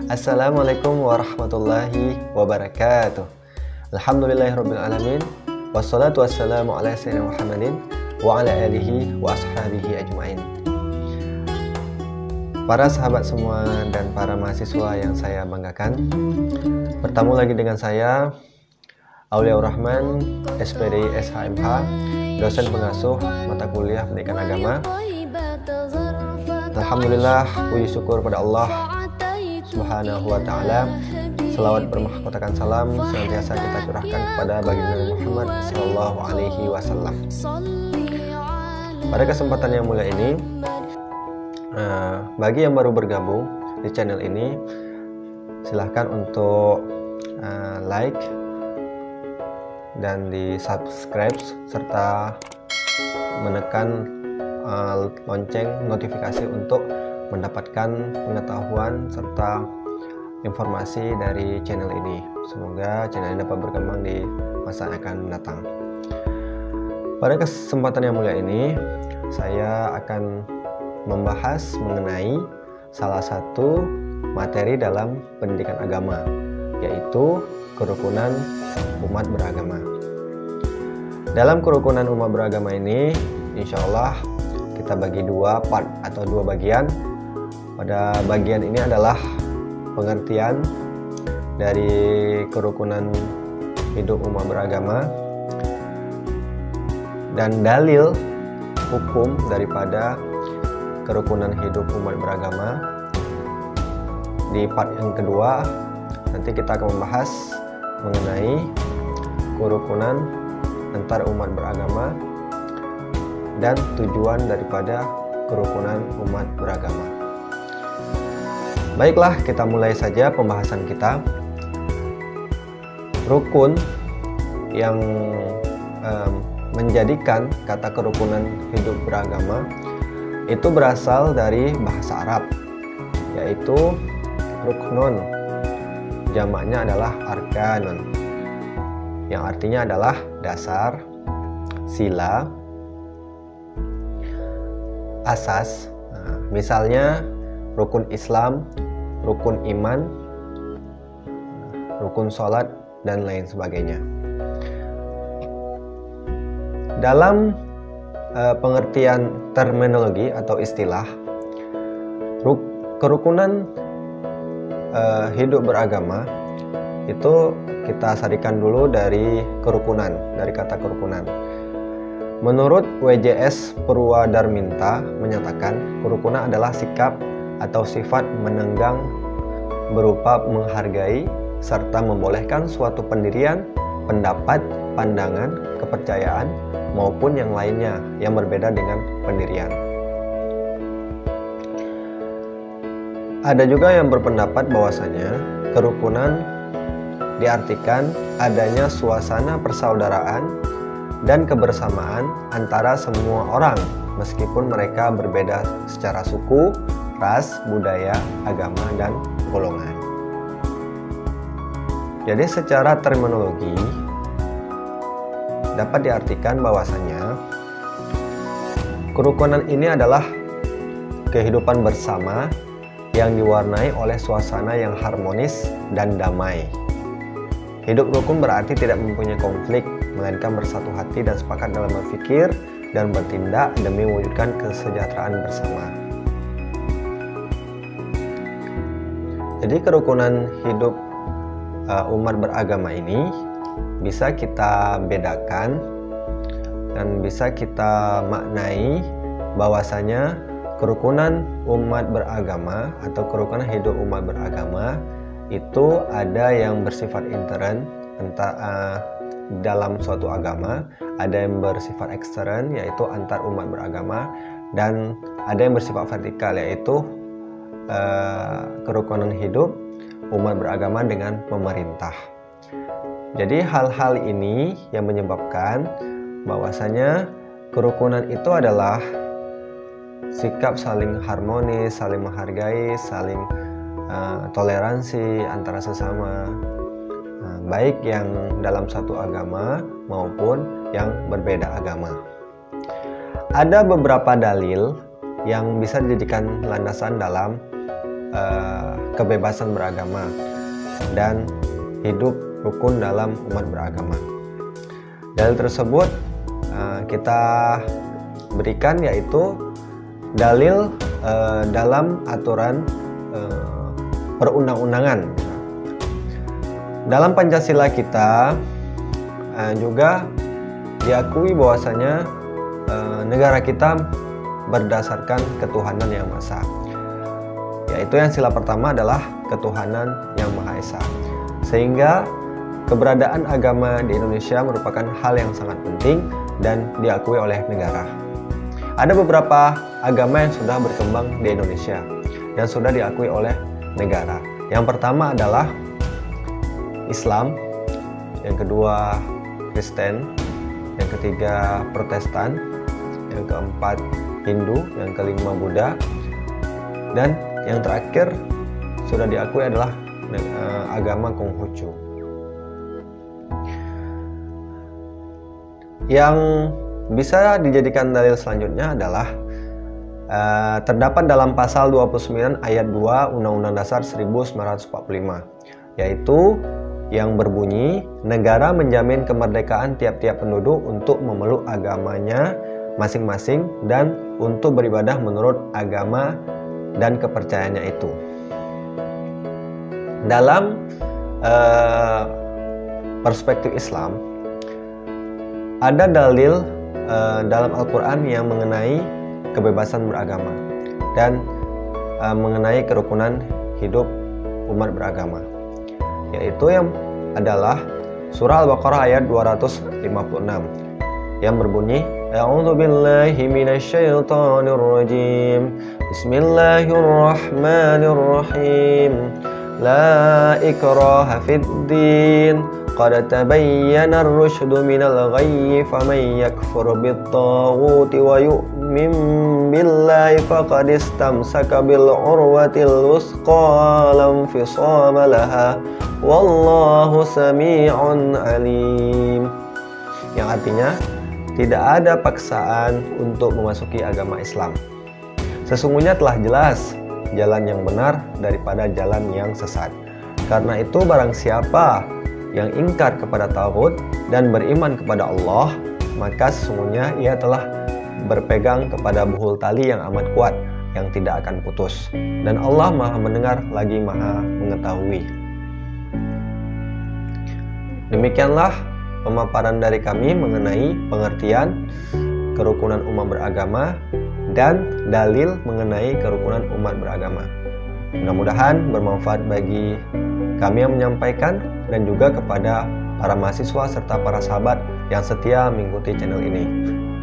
Assalamualaikum warahmatullahi wabarakatuh. Alhamdulillahirrabbilalamin. Wassalatu wassalamu ala sayyidina Muhammadin wa ala alihi wa ashabihi ajma'in. Para sahabat semua dan para mahasiswa yang saya banggakan, bertemu lagi dengan saya Auliaur Rahman, SPD SHMH, dosen pengasuh mata kuliah pendidikan agama. Alhamdulillah, puji syukur pada Allah Subhanahu wa ta'ala. Selawat bermahkotakan salam senantiasa kita curahkan kepada baginda Muhammad sallallahu alaihi wasallam. Pada kesempatan yang mulia ini, bagi yang baru bergabung di channel ini, silahkan untuk like dan di subscribe serta menekan lonceng notifikasi untuk mendapatkan pengetahuan serta informasi dari channel ini. Semoga channel ini dapat berkembang di masa yang akan datang. Pada kesempatan yang mulia ini, saya akan membahas mengenai salah satu materi dalam pendidikan agama, yaitu kerukunan umat beragama. Dalam kerukunan umat beragama ini, insya Allah kita bagi dua part atau dua bagian. Pada bagian ini adalah pengertian dari kerukunan hidup umat beragama dan dalil hukum daripada kerukunan hidup umat beragama. Di part yang kedua nanti kita akan membahas mengenai kerukunan antar umat beragama dan tujuan daripada kerukunan umat beragama. Baiklah, kita mulai saja pembahasan kita. Rukun yang menjadikan kata kerukunan hidup beragama itu berasal dari bahasa Arab, yaitu ruknun, jamaknya adalah arkanun, yang artinya adalah dasar, sila, asas. Misalnya rukun Islam, rukun iman, rukun sholat, dan lain sebagainya. Dalam pengertian terminologi atau istilah, kerukunan hidup beragama itu kita sarikan dulu dari kerukunan, dari kata kerukunan. Menurut WJS Purwadarminta menyatakan kerukunan adalah sikap atau sifat menenggang berupa menghargai serta membolehkan suatu pendirian, pendapat, pandangan, kepercayaan maupun yang lainnya yang berbeda dengan pendirian. Ada juga yang berpendapat bahwasanya kerukunan diartikan adanya suasana persaudaraan dan kebersamaan antara semua orang meskipun mereka berbeda secara suku, ras, budaya, agama, dan golongan. Jadi secara terminologi dapat diartikan bahwasanya kerukunan ini adalah kehidupan bersama yang diwarnai oleh suasana yang harmonis dan damai. Hidup rukun berarti tidak mempunyai konflik, melainkan bersatu hati dan sepakat dalam berpikir dan bertindak demi mewujudkan kesejahteraan bersama. Jadi kerukunan hidup umat beragama ini bisa kita bedakan dan bisa kita maknai bahwasanya kerukunan umat beragama atau kerukunan hidup umat beragama itu ada yang bersifat intern dalam suatu agama, ada yang bersifat ekstern yaitu antar umat beragama, dan ada yang bersifat vertikal yaitu kerukunan hidup umat beragama dengan pemerintah. Jadi hal-hal ini yang menyebabkan bahwasanya kerukunan itu adalah sikap saling harmonis, saling menghargai, saling toleransi antara sesama, baik yang dalam satu agama maupun yang berbeda agama. Ada beberapa dalil yang bisa dijadikan landasan dalam kebebasan beragama dan hidup rukun dalam umat beragama. Dalil tersebut kita berikan, yaitu dalil dalam aturan perundang-undangan. Dalam Pancasila kita juga diakui bahwasanya negara kita berdasarkan ketuhanan yang Maha Esa, yaitu yang sila pertama adalah ketuhanan yang Maha Esa, sehingga keberadaan agama di Indonesia merupakan hal yang sangat penting dan diakui oleh negara. Ada beberapa agama yang sudah berkembang di Indonesia dan sudah diakui oleh negara. Yang pertama adalah Islam, yang kedua Kristen, yang ketiga Protestan, yang keempat Hindu, yang kelima Buddha, dan yang terakhir sudah diakui adalah agama Konghucu. Yang bisa dijadikan dalil selanjutnya adalah terdapat dalam pasal 29 ayat 2 Undang-Undang Dasar 1945, yaitu yang berbunyi, negara menjamin kemerdekaan tiap-tiap penduduk untuk memeluk agamanya masing-masing dan untuk beribadah menurut agama dan kepercayaannya itu. Dalam perspektif Islam, ada dalil dalam Al-Quran yang mengenai kebebasan beragama dan mengenai kerukunan hidup umat beragama, yaitu yang adalah surah Al-Baqarah ayat 256 yang berbunyi, A'udzu billahi minasyaitonir rajim. Bismillahirrahmanirrahim. La ikraha fid din. Qad tabayyana ar-rusydu minal ghayyi faman yakfur bit-taghuti wa yu'min billahi faqad istamsaka bil urwatil wuthqa la infisama laha wallahu sami'un alim. Yang artinya, tidak ada paksaan untuk memasuki agama Islam. Sesungguhnya telah jelas jalan yang benar daripada jalan yang sesat. Karena itu barang siapa yang ingkar kepada taghut dan beriman kepada Allah, maka sesungguhnya ia telah berpegang kepada buhul tali yang amat kuat yang tidak akan putus. Dan Allah Maha mendengar lagi Maha mengetahui. Demikianlah pemaparan dari kami mengenai pengertian kerukunan umat beragama dan dalil mengenai kerukunan umat beragama. Mudah-mudahan bermanfaat bagi kami yang menyampaikan dan juga kepada para mahasiswa serta para sahabat yang setia mengikuti channel ini.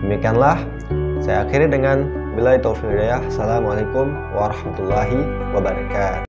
Demikianlah saya akhiri dengan billahi taufiq hidayah. Assalamualaikum warahmatullahi wabarakatuh.